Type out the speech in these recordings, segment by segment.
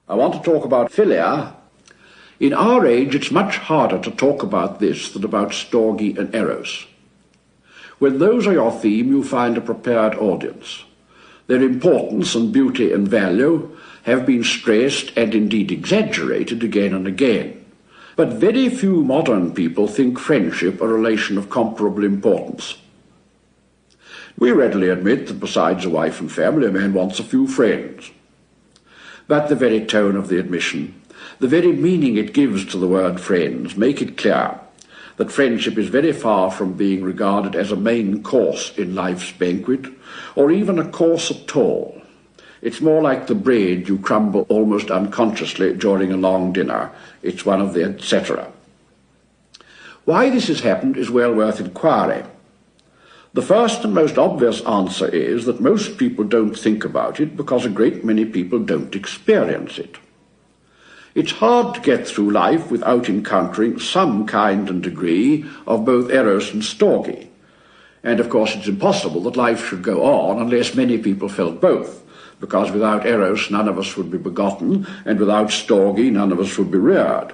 I want to talk about Philia. In our age, it's much harder to talk about this than about storge and eros. When those are your theme, you find a prepared audience. Their importance and beauty and value have been stressed and indeed exaggerated again and again. But very few modern people think friendship a relation of comparable importance. We readily admit that besides a wife and family, a man wants a few friends. But the very tone of the admission, the very meaning it gives to the word friends, make it clear that friendship is very far from being regarded as a main course in life's banquet, or even a course at all. It's more like the bread you crumble almost unconsciously during a long dinner. It's one of the etc. Why this has happened is well worth inquiry. The first and most obvious answer is that most people don't think about it because a great many people don't experience it. It's hard to get through life without encountering some kind and degree of both eros and storge. And of course it's impossible that life should go on unless many people felt both, because without eros none of us would be begotten, and without storge none of us would be reared.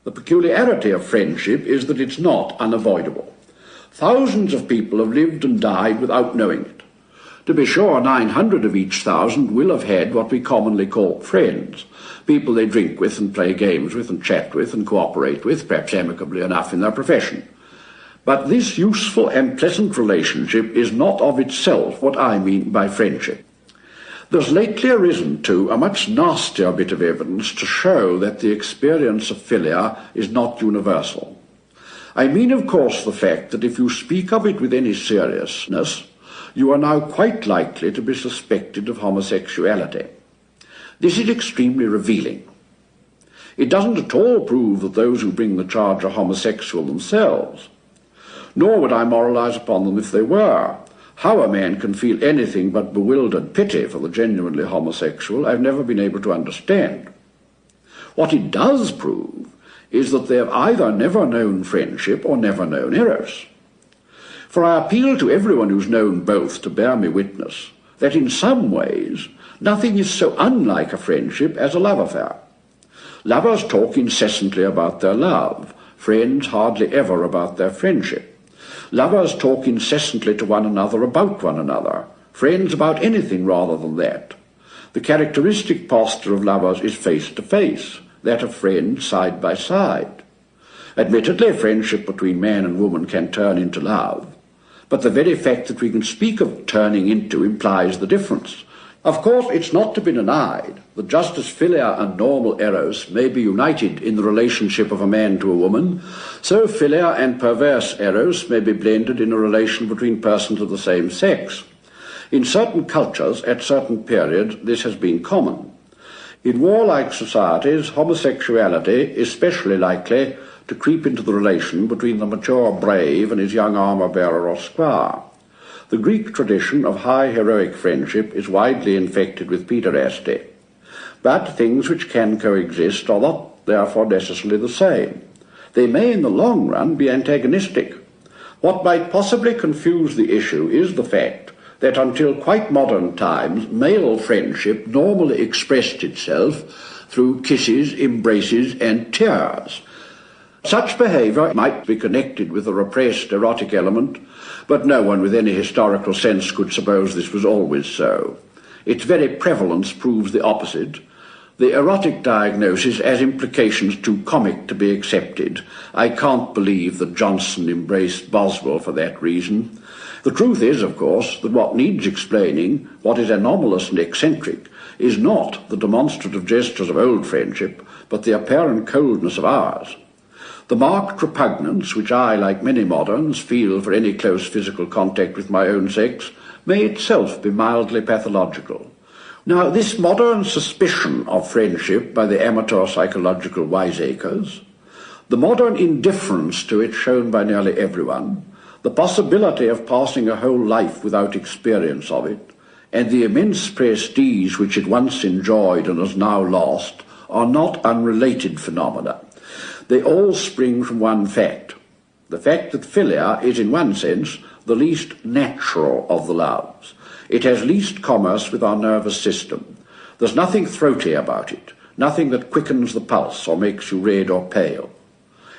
The peculiarity of friendship is that it's not unavoidable. Thousands of people have lived and died without knowing it. To be sure, 900 of each thousand will have had what we commonly call friends, people they drink with and play games with and chat with and cooperate with, perhaps amicably enough in their profession. But this useful and pleasant relationship is not of itself what I mean by friendship. There's lately arisen, too, a much nastier bit of evidence to show that the experience of philia is not universal. I mean, of course, the fact that if you speak of it with any seriousness, you are now quite likely to be suspected of homosexuality. This is extremely revealing. It doesn't at all prove that those who bring the charge are homosexual themselves, nor would I moralize upon them if they were. How a man can feel anything but bewildered pity for the genuinely homosexual, I've never been able to understand. What it does prove is that they have either never known friendship or never known eros. For I appeal to everyone who's known both to bear me witness that in some ways nothing is so unlike a friendship as a love affair. Lovers talk incessantly about their love, friends hardly ever about their friendship. Lovers talk incessantly to one another about one another, friends about anything rather than that. The characteristic posture of lovers is face to face, that of friends side by side. Admittedly, friendship between man and woman can turn into love, but the very fact that we can speak of turning into implies the difference. Of course, it's not to be denied that just as philia and normal eros may be united in the relationship of a man to a woman, so philia and perverse eros may be blended in a relation between persons of the same sex. In certain cultures, at certain periods, this has been common. In warlike societies, homosexuality is especially likely to creep into the relation between the mature brave and his young armour-bearer or squire. The Greek tradition of high heroic friendship is widely infected with pederasty. But things which can coexist are not therefore necessarily the same. They may in the long run be antagonistic. What might possibly confuse the issue is the fact that until quite modern times, male friendship normally expressed itself through kisses, embraces, and tears. Such behaviour might be connected with a repressed erotic element, but no one with any historical sense could suppose this was always so. Its very prevalence proves the opposite. The erotic diagnosis has implications too comic to be accepted. I can't believe that Johnson embraced Boswell for that reason. The truth is, of course, that what needs explaining, what is anomalous and eccentric, is not the demonstrative gestures of old friendship, but the apparent coldness of ours. The marked repugnance which I, like many moderns, feel for any close physical contact with my own sex may itself be mildly pathological. Now, this modern suspicion of friendship by the amateur psychological wiseacres, the modern indifference to it shown by nearly everyone, the possibility of passing a whole life without experience of it, and the immense prestige which it once enjoyed and has now lost, are not unrelated phenomena. They all spring from one fact, the fact that philia is in one sense the least natural of the loves. It has least commerce with our nervous system. There's nothing throaty about it, nothing that quickens the pulse or makes you red or pale.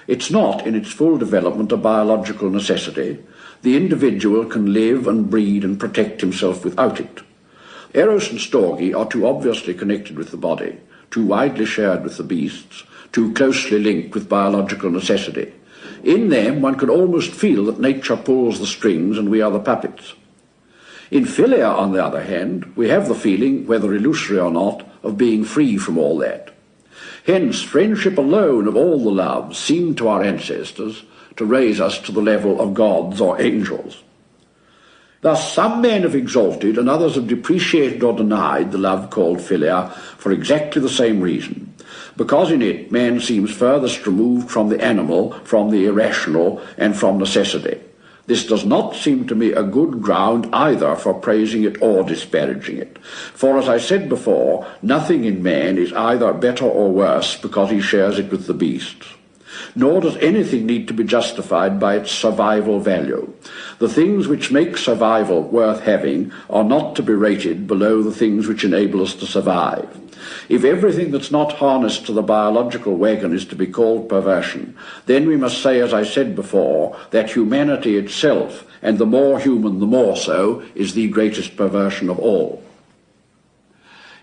It's not, in its full development, a biological necessity. The individual can live and breed and protect himself without it. Eros and storge are too obviously connected with the body, too widely shared with the beasts, too closely linked with biological necessity. In them one could almost feel that nature pulls the strings and we are the puppets. In Philia, on the other hand, we have the feeling, whether illusory or not, of being free from all that. Hence, friendship alone of all the loves seemed to our ancestors to raise us to the level of gods or angels. Thus, some men have exalted and others have depreciated or denied the love called Philia for exactly the same reason, because in it man seems furthest removed from the animal, from the irrational, and from necessity. This does not seem to me a good ground either for praising it or disparaging it. For, as I said before, nothing in man is either better or worse because he shares it with the beasts. Nor does anything need to be justified by its survival value. The things which make survival worth having are not to be rated below the things which enable us to survive. If everything that's not harnessed to the biological wagon is to be called perversion, then we must say, as I said before, that humanity itself, and the more human the more so, is the greatest perversion of all.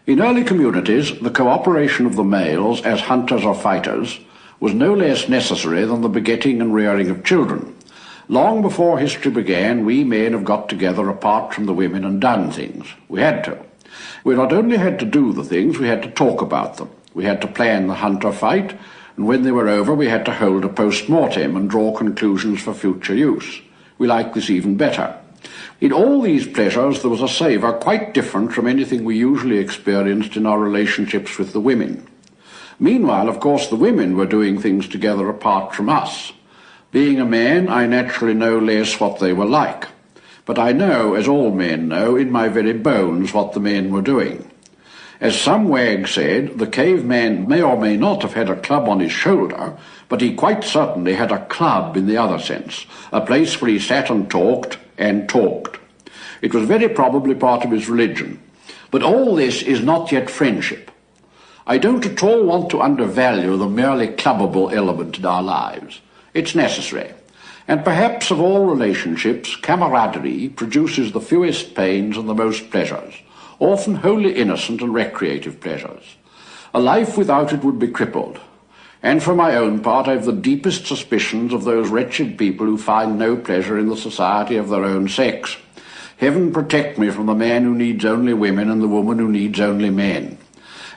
In early communities, the cooperation of the males as hunters or fighters was no less necessary than the begetting and rearing of children. Long before history began, we men have got together apart from the women and done things. We had to. We not only had to do the things, we had to talk about them. We had to plan the hunt or fight, and when they were over we had to hold a post-mortem and draw conclusions for future use. We liked this even better. In all these pleasures there was a savour quite different from anything we usually experienced in our relationships with the women. Meanwhile, of course, the women were doing things together apart from us. Being a man, I naturally know less what they were like. But I know, as all men know, in my very bones what the men were doing. As some wag said, the caveman may or may not have had a club on his shoulder, but he quite certainly had a club in the other sense, a place where he sat and talked and talked. It was very probably part of his religion. But all this is not yet friendship. I don't at all want to undervalue the merely clubbable element in our lives. It's necessary. And perhaps of all relationships, camaraderie produces the fewest pains and the most pleasures, often wholly innocent and recreative pleasures. A life without it would be crippled. And for my own part, I have the deepest suspicions of those wretched people who find no pleasure in the society of their own sex. Heaven protect me from the man who needs only women and the woman who needs only men.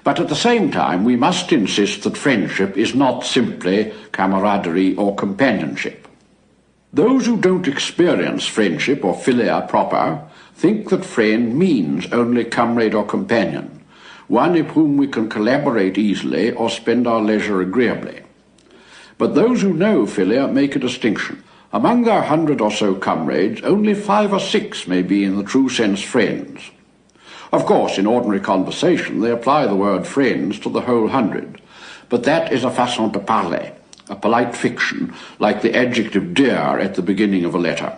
But at the same time, we must insist that friendship is not simply camaraderie or companionship. Those who don't experience friendship or philia proper think that friend means only comrade or companion, one with whom we can collaborate easily or spend our leisure agreeably. But those who know philia make a distinction. Among their 100 or so comrades, only 5 or 6 may be in the true sense friends. Of course, in ordinary conversation, they apply the word friends to the whole 100, but that is a façon de parler, a polite fiction, like the adjective dear at the beginning of a letter.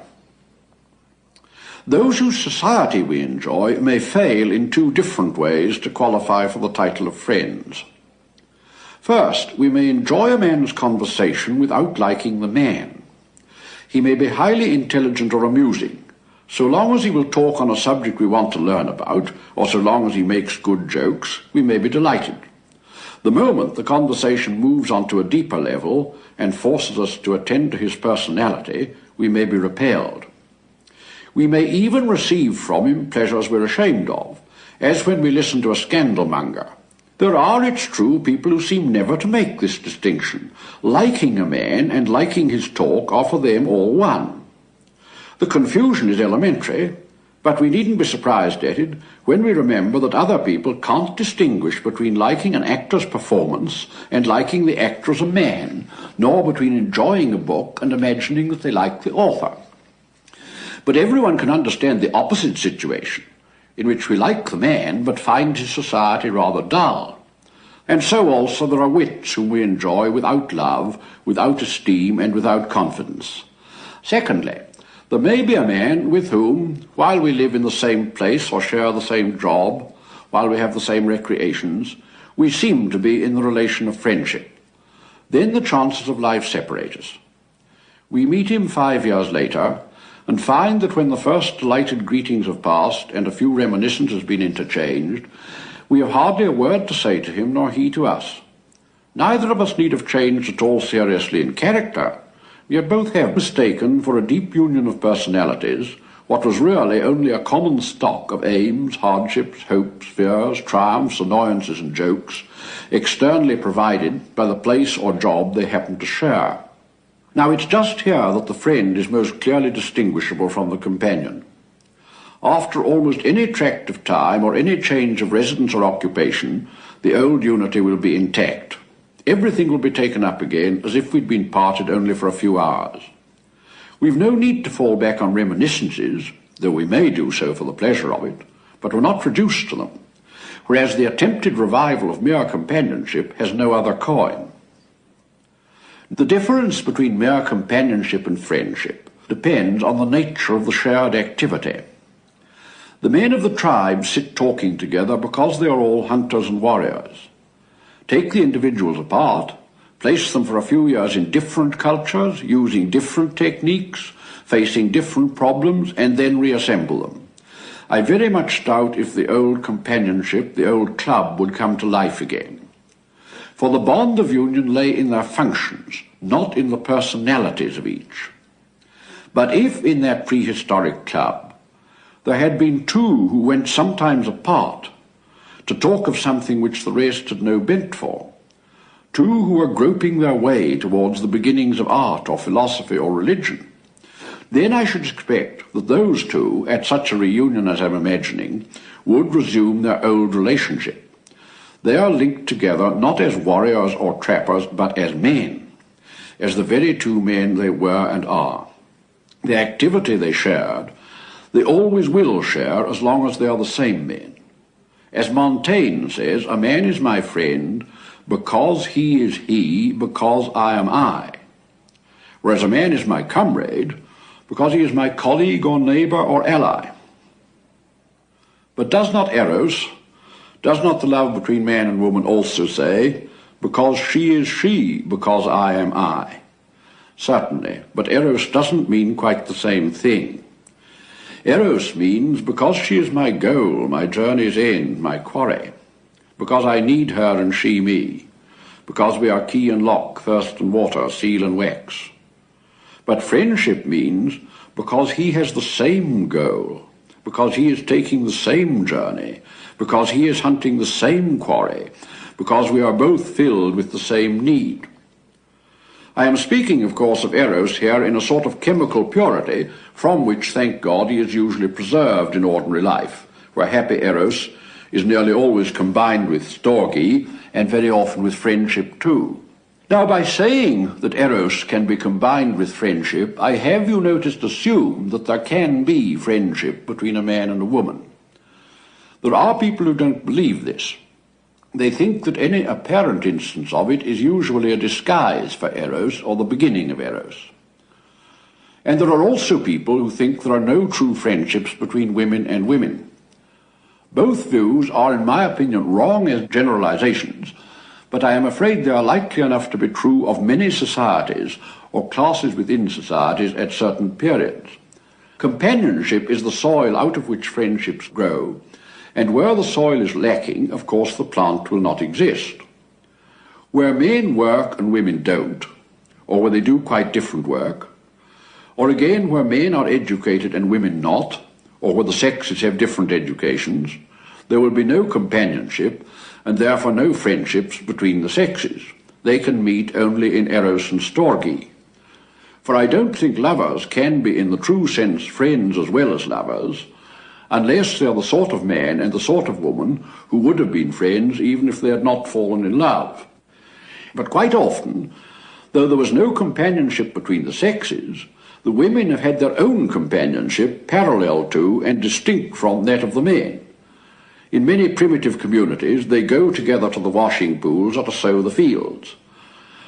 Those whose society we enjoy may fail in 2 different ways to qualify for the title of friends. First, we may enjoy a man's conversation without liking the man. He may be highly intelligent or amusing. So long as he will talk on a subject we want to learn about, or so long as he makes good jokes, we may be delighted. The moment the conversation moves on to a deeper level and forces us to attend to his personality, we may be repelled. We may even receive from him pleasures we're ashamed of, as when we listen to a scandalmonger. There are, it's true, people who seem never to make this distinction. Liking a man and liking his talk are for them all one. The confusion is elementary, but we needn't be surprised at it when we remember that other people can't distinguish between liking an actor's performance and liking the actor as a man, nor between enjoying a book and imagining that they like the author. But everyone can understand the opposite situation, in which we like the man but find his society rather dull. And so also there are wits whom we enjoy without love, without esteem, and without confidence. Secondly, there may be a man with whom, while we live in the same place or share the same job, while we have the same recreations, we seem to be in the relation of friendship. Then the chances of life separate us. We meet him 5 years later, and find that when the first delighted greetings have passed and a few reminiscences have been interchanged, we have hardly a word to say to him, nor he to us. Neither of us need have changed at all seriously in character, yet both have mistaken for a deep union of personalities what was really only a common stock of aims, hardships, hopes, fears, triumphs, annoyances, and jokes, externally provided by the place or job they happen to share. Now it's just here that the friend is most clearly distinguishable from the companion. After almost any tract of time or any change of residence or occupation, the old unity will be intact. Everything will be taken up again as if we'd been parted only for a few hours. We've no need to fall back on reminiscences, though we may do so for the pleasure of it, but we're not reduced to them, whereas the attempted revival of mere companionship has no other coin. The difference between mere companionship and friendship depends on the nature of the shared activity. The men of the tribe sit talking together because they are all hunters and warriors. Take the individuals apart, place them for a few years in different cultures, using different techniques, facing different problems, and then reassemble them. I very much doubt if the old companionship, the old club, would come to life again. For the bond of union lay in their functions, not in the personalities of each. But if in that prehistoric club there had been two who went sometimes apart to talk of something which the rest had no bent for, two who were groping their way towards the beginnings of art or philosophy or religion, then I should expect that those two, at such a reunion as I'm imagining, would resume their old relationship. They are linked together not as warriors or trappers, but as men, as the very two men they were and are. The activity they shared, they always will share as long as they are the same men. As Montaigne says, a man is my friend because he is he, because I am I. Whereas a man is my comrade because he is my colleague or neighbour or ally. But does not Eros, does not the love between man and woman also say, because she is she, because I am I? Certainly, but Eros doesn't mean quite the same thing. Eros means because she is my goal, my journey's end, my quarry, because I need her and she me, because we are key and lock, thirst and water, seal and wax. But friendship means because he has the same goal, because he is taking the same journey, because he is hunting the same quarry, because we are both filled with the same need. I am speaking, of course, of Eros here in a sort of chemical purity from which, thank God, he is usually preserved in ordinary life, where happy Eros is nearly always combined with storge and very often with friendship too. Now, by saying that Eros can be combined with friendship, I have, you noticed, assumed that there can be friendship between a man and a woman. There are people who don't believe this. They think that any apparent instance of it is usually a disguise for Eros or the beginning of Eros. And there are also people who think there are no true friendships between women and women. Both views are, in my opinion, wrong as generalizations, but I am afraid they are likely enough to be true of many societies or classes within societies at certain periods. Companionship is the soil out of which friendships grow, and where the soil is lacking, of course, the plant will not exist. Where men work and women don't, or where they do quite different work, or again where men are educated and women not, or where the sexes have different educations, there will be no companionship and therefore no friendships between the sexes. They can meet only in Eros and Storge. For I don't think lovers can be in the true sense friends as well as lovers, unless they are the sort of man and the sort of woman who would have been friends even if they had not fallen in love. But quite often, though there was no companionship between the sexes, the women have had their own companionship parallel to and distinct from that of the men. In many primitive communities, they go together to the washing pools or to sow the fields.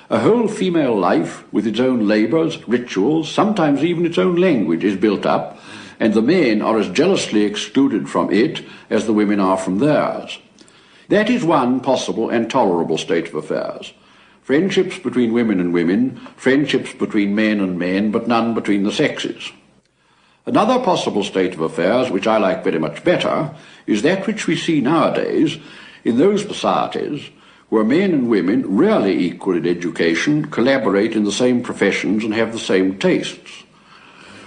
A whole female life, with its own labours, rituals, sometimes even its own language, is built up, and the men are as jealously excluded from it as the women are from theirs. That is one possible and tolerable state of affairs. Friendships between women and women, friendships between men and men, but none between the sexes. Another possible state of affairs, which I like very much better, is that which we see nowadays in those societies where men and women, rarely equal in education, collaborate in the same professions and have the same tastes.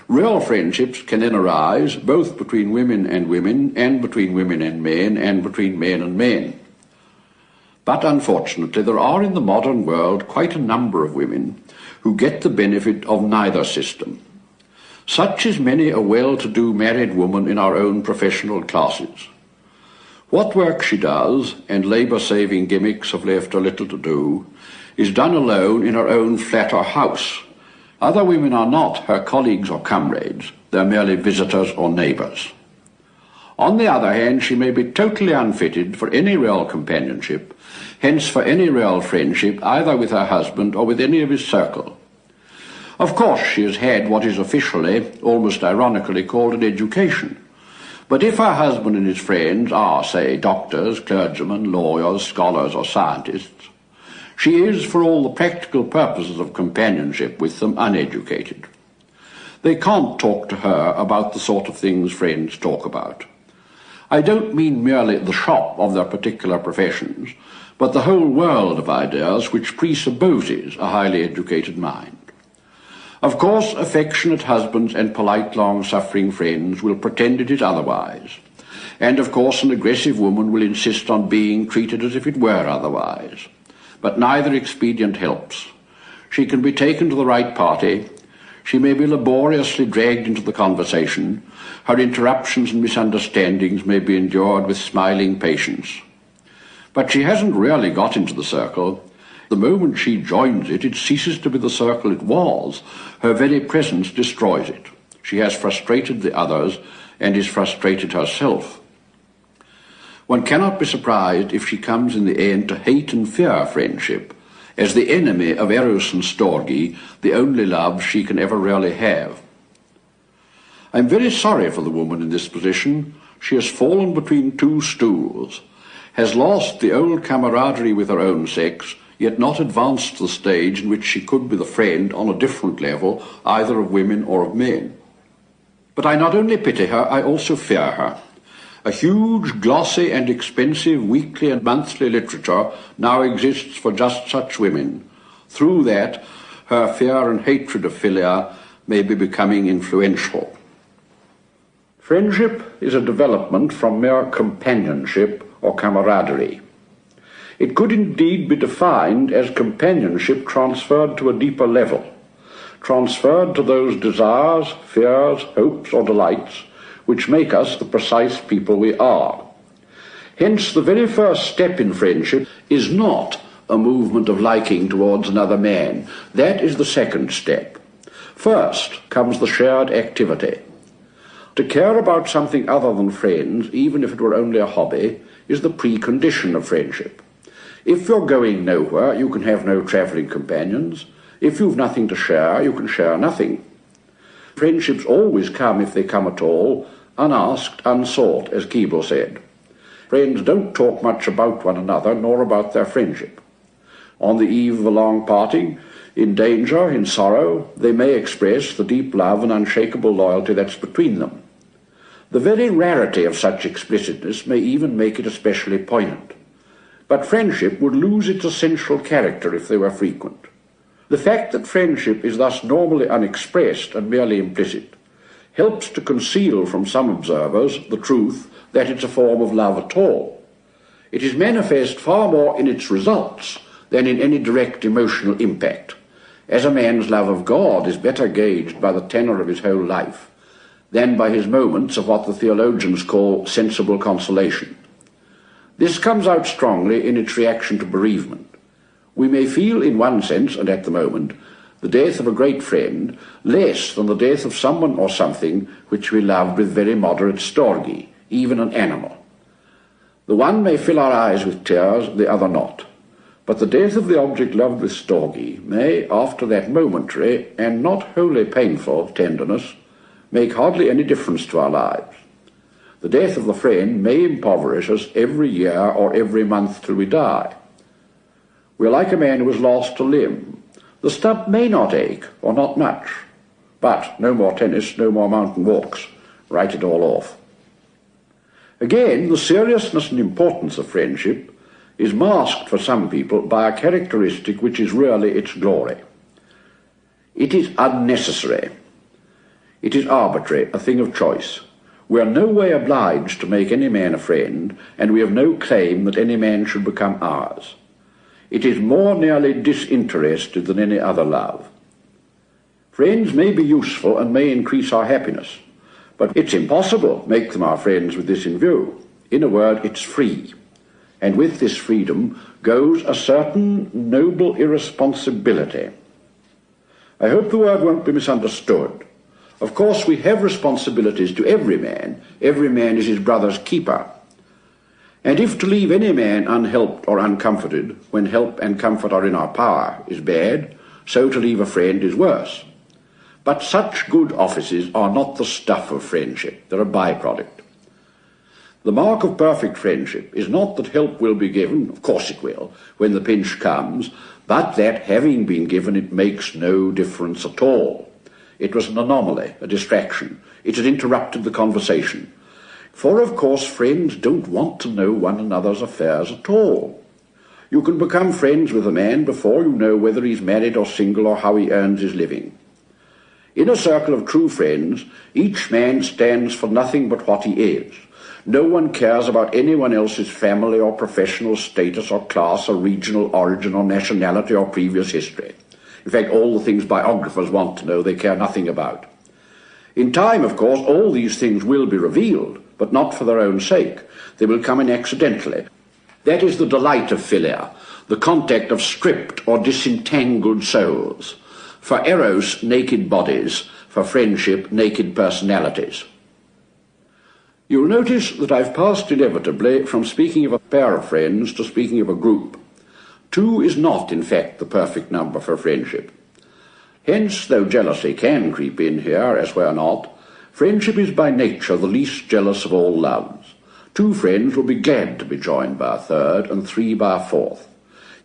Real friendships can then arise both between women, and between women and men, and between men and men. But unfortunately, there are in the modern world quite a number of women who get the benefit of neither system. Such is many a well-to-do married woman in our own professional classes. What work she does, and labour-saving gimmicks have left her little to do, is done alone in her own flat or house. Other women are not her colleagues or comrades, they are merely visitors or neighbours. On the other hand, she may be totally unfitted for any real companionship, hence for any real friendship either with her husband or with any of his circle. Of course, she has had what is officially, almost ironically, called an education. But if her husband and his friends are, say, doctors, clergymen, lawyers, scholars, or scientists, she is, for all the practical purposes of companionship with them, uneducated. They can't talk to her about the sort of things friends talk about. I don't mean merely the shop of their particular professions, but the whole world of ideas which presupposes a highly educated mind. Of course, affectionate husbands and polite, long-suffering friends will pretend it is otherwise. And of course, an aggressive woman will insist on being treated as if it were otherwise. But neither expedient helps. She can be taken to the right party. She may be laboriously dragged into the conversation. Her interruptions and misunderstandings may be endured with smiling patience. But she hasn't really got into the circle. The moment she joins it, it ceases to be the circle it was. Her very presence destroys it. She has frustrated the others and is frustrated herself. One cannot be surprised if she comes in the end to hate and fear friendship, as the enemy of Eros and Storge, the only love she can ever really have. I'm very sorry for the woman in this position. She has fallen between two stools, has lost the old camaraderie with her own sex, yet not advanced to the stage in which she could be the friend on a different level, either of women or of men. But I not only pity her, I also fear her. A huge, glossy and expensive weekly and monthly literature now exists for just such women. Through that, her fear and hatred of Philia may be becoming influential. Friendship is a development from mere companionship or camaraderie. It could indeed be defined as companionship transferred to a deeper level, transferred to those desires, fears, hopes, or delights which make us the precise people we are. Hence, the very first step in friendship is not a movement of liking towards another man. That is the second step. First comes the shared activity. To care about something other than friends, even if it were only a hobby, is the precondition of friendship. If you're going nowhere, you can have no travelling companions. If you've nothing to share, you can share nothing. Friendships always come, if they come at all, unasked, unsought, as Keble said. Friends don't talk much about one another, nor about their friendship. On the eve of a long parting, in danger, in sorrow, they may express the deep love and unshakable loyalty that's between them. The very rarity of such explicitness may even make it especially poignant. But friendship would lose its essential character if they were frequent. The fact that friendship is thus normally unexpressed and merely implicit helps to conceal from some observers the truth that it's a form of love at all. It is manifest far more in its results than in any direct emotional impact, as a man's love of God is better gauged by the tenor of his whole life than by his moments of what the theologians call sensible consolation. This comes out strongly in its reaction to bereavement. We may feel in one sense, and at the moment, the death of a great friend less than the death of someone or something which we loved with very moderate storge, even an animal. The one may fill our eyes with tears, the other not. But the death of the object loved with storge may, after that momentary and not wholly painful tenderness, make hardly any difference to our lives. The death of the friend may impoverish us every year or every month till we die. We're like a man who has lost a limb. The stump may not ache, or not much, but no more tennis, no more mountain walks. Write it all off. Again, the seriousness and importance of friendship is masked for some people by a characteristic which is really its glory. It is unnecessary. It is arbitrary, a thing of choice. We are no way obliged to make any man a friend, and we have no claim that any man should become ours. It is more nearly disinterested than any other love. Friends may be useful and may increase our happiness, but it's impossible to make them our friends with this in view. In a word, it's free. And with this freedom goes a certain noble irresponsibility. I hope the word won't be misunderstood. Of course, we have responsibilities to every man. Every man is his brother's keeper. And if to leave any man unhelped or uncomforted, when help and comfort are in our power, is bad, so to leave a friend is worse. But such good offices are not the stuff of friendship. They're a byproduct. The mark of perfect friendship is not that help will be given, of course it will, when the pinch comes, but that, having been given, it makes no difference at all. It was an anomaly, a distraction. It had interrupted the conversation. For, of course, friends don't want to know one another's affairs at all. You can become friends with a man before you know whether he's married or single or how he earns his living. In a circle of true friends, each man stands for nothing but what he is. No one cares about anyone else's family or professional status or class or regional origin or nationality or previous history. In fact, all the things biographers want to know, they care nothing about. In time, of course, all these things will be revealed, but not for their own sake. They will come in accidentally. That is the delight of Philia, the contact of stripped or disentangled souls. For eros, naked bodies; for friendship, naked personalities. You'll notice that I've passed inevitably from speaking of a pair of friends to speaking of a group. 2 is not, in fact, the perfect number for friendship. Hence, though jealousy can creep in here, as where not, friendship is by nature the least jealous of all loves. 2 friends will be glad to be joined by a third, and 3 by a fourth.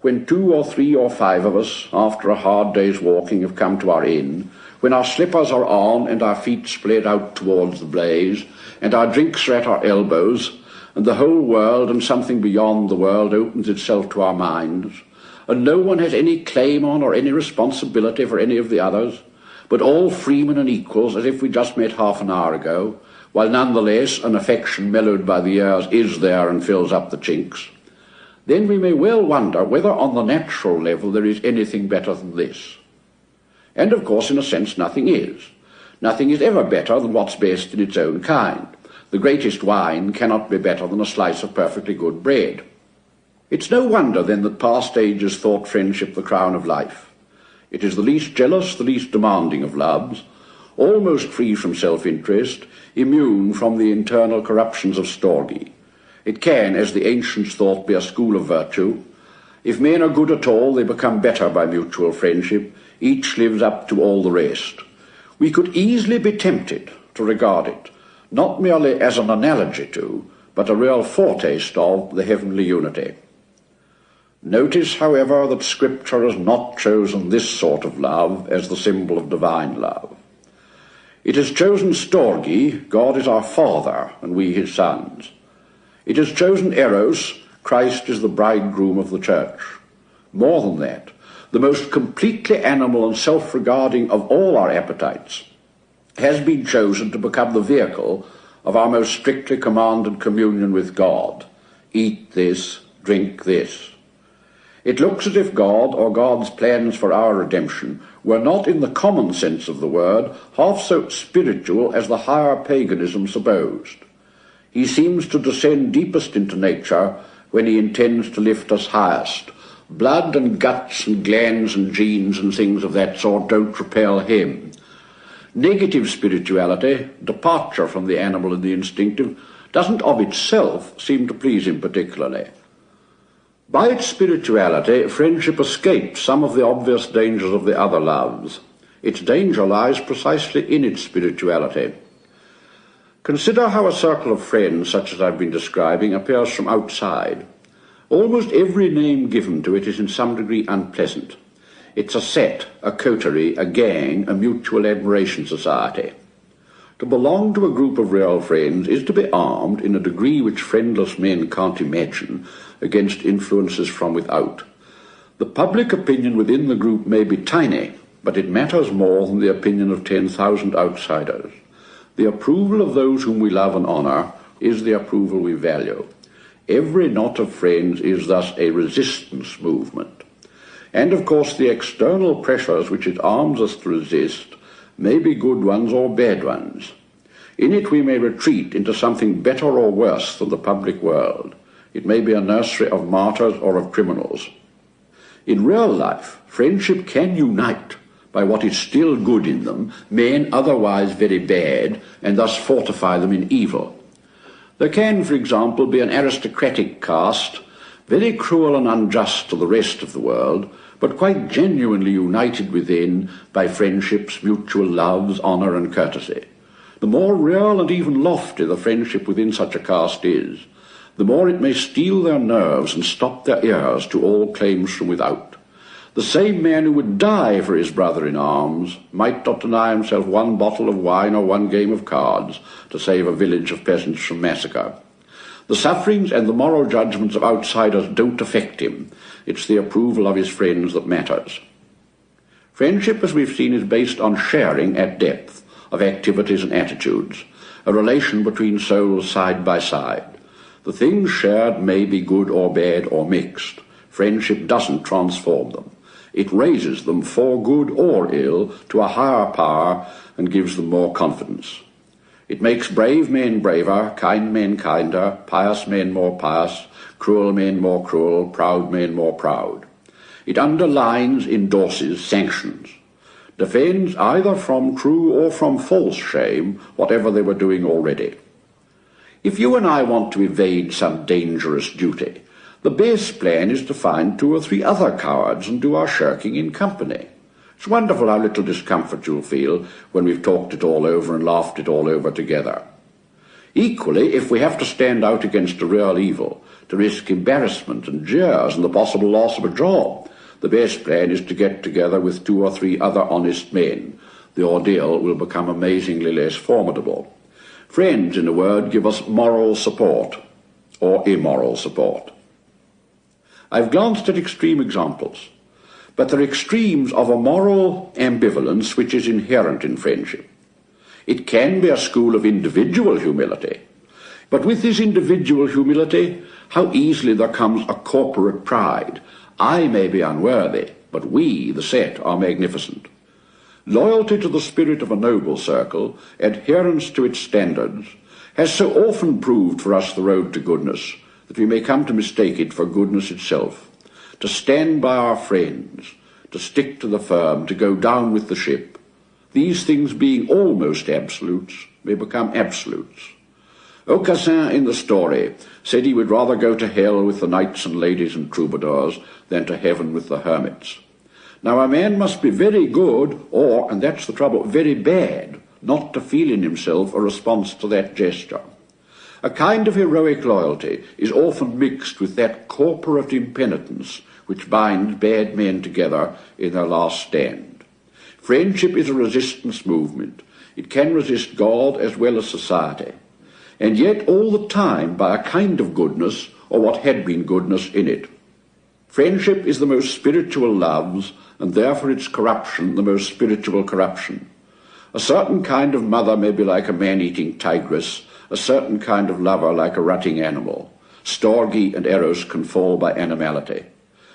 When 2 or 3 or 5 of us, after a hard day's walking, have come to our inn, when our slippers are on and our feet spread out towards the blaze, and our drinks are at our elbows, and the whole world and something beyond the world opens itself to our minds, and no one has any claim on or any responsibility for any of the others, but all freemen and equals as if we just met half an hour ago, while nonetheless an affection mellowed by the years is there and fills up the chinks, then we may well wonder whether on the natural level there is anything better than this. And of course, in a sense, nothing is. Nothing is ever better than what's best in its own kind. The greatest wine cannot be better than a slice of perfectly good bread. It's no wonder, then, that past ages thought friendship the crown of life. It is the least jealous, the least demanding of loves, almost free from self-interest, immune from the internal corruptions of storge. It can, as the ancients thought, be a school of virtue. If men are good at all, they become better by mutual friendship. Each lives up to all the rest. We could easily be tempted to regard it, not merely as an analogy to, but a real foretaste of the heavenly unity. Notice, however, that Scripture has not chosen this sort of love as the symbol of divine love. It has chosen storge, God is our Father, and we his sons. It has chosen eros, Christ is the bridegroom of the church. More than that, the most completely animal and self-regarding of all our appetites has been chosen to become the vehicle of our most strictly commanded communion with God. Eat this, drink this. It looks as if God, or God's plans for our redemption, were not, in the common sense of the word, half so spiritual as the higher paganism supposed. He seems to descend deepest into nature when he intends to lift us highest. Blood and guts and glands and genes and things of that sort don't repel him. Negative spirituality, departure from the animal and the instinctive, doesn't of itself seem to please him particularly. By its spirituality, friendship escapes some of the obvious dangers of the other loves. Its danger lies precisely in its spirituality. Consider how a circle of friends, such as I've been describing, appears from outside. Almost every name given to it is in some degree unpleasant. It's a set, a coterie, a gang, a mutual admiration society. To belong to a group of real friends is to be armed in a degree which friendless men can't imagine against influences from without. The public opinion within the group may be tiny, but it matters more than the opinion of 10,000 outsiders. The approval of those whom we love and honour is the approval we value. Every knot of friends is thus a resistance movement. And of course the external pressures which it arms us to resist may be good ones or bad ones. In it we may retreat into something better or worse than the public world. It may be a nursery of martyrs or of criminals. In real life, friendship can unite by what is still good in them, men otherwise very bad, and thus fortify them in evil. There can, for example, be an aristocratic caste, very cruel and unjust to the rest of the world, but quite genuinely united within by friendships, mutual loves, honour and courtesy. The more real and even lofty the friendship within such a caste is, the more it may steel their nerves and stop their ears to all claims from without. The same man who would die for his brother in arms might not deny himself one bottle of wine or one game of cards to save a village of peasants from massacre. The sufferings and the moral judgments of outsiders don't affect him. It's the approval of his friends that matters. Friendship, as we've seen, is based on sharing at depth of activities and attitudes, a relation between souls side by side. The things shared may be good or bad or mixed. Friendship doesn't transform them. It raises them for good or ill to a higher power and gives them more confidence. It makes brave men braver, kind men kinder, pious men more pious, cruel men more cruel, proud men more proud. It underlines, endorses, sanctions, defends either from true or from false shame whatever they were doing already. If you and I want to evade some dangerous duty, the best plan is to find 2 or 3 other cowards and do our shirking in company. It's wonderful how little discomfort you'll feel when we've talked it all over and laughed it all over together. Equally, if we have to stand out against a real evil, to risk embarrassment and jeers and the possible loss of a job, the best plan is to get together with 2 or 3 other honest men. The ordeal will become amazingly less formidable. Friends, in a word, give us moral support, or immoral support. I've glanced at extreme examples, but they're extremes of a moral ambivalence which is inherent in friendship. It can be a school of individual humility, but with this individual humility, how easily there comes a corporate pride. I may be unworthy, but we, the set, are magnificent. Loyalty to the spirit of a noble circle, adherence to its standards, has so often proved for us the road to goodness that we may come to mistake it for goodness itself. To stand by our friends, to stick to the firm, to go down with the ship, these things being almost absolutes, may become absolutes. Aucassin in the story said he would rather go to hell with the knights and ladies and troubadours than to heaven with the hermits. Now a man must be very good, or, and that's the trouble, very bad, not to feel in himself a response to that gesture. A kind of heroic loyalty is often mixed with that corporate impenitence which binds bad men together in their last stand. Friendship is a resistance movement. It can resist God as well as society, and yet all the time by a kind of goodness, or what had been goodness in it. Friendship is the most spiritual loves, and therefore its corruption the most spiritual corruption. A certain kind of mother may be like a man-eating tigress, a certain kind of lover like a rutting animal. Storge and Eros can fall by animality.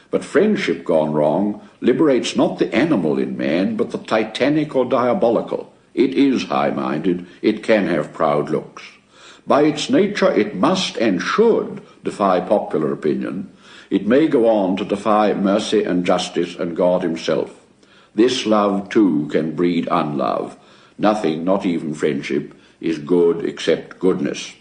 But friendship gone wrong liberates not the animal in man, but the titanic or diabolical. It is high-minded, it can have proud looks. By its nature it must and should defy popular opinion. It may go on to defy mercy and justice and God himself. This love too can breed unlove. Nothing, not even friendship, is good except goodness.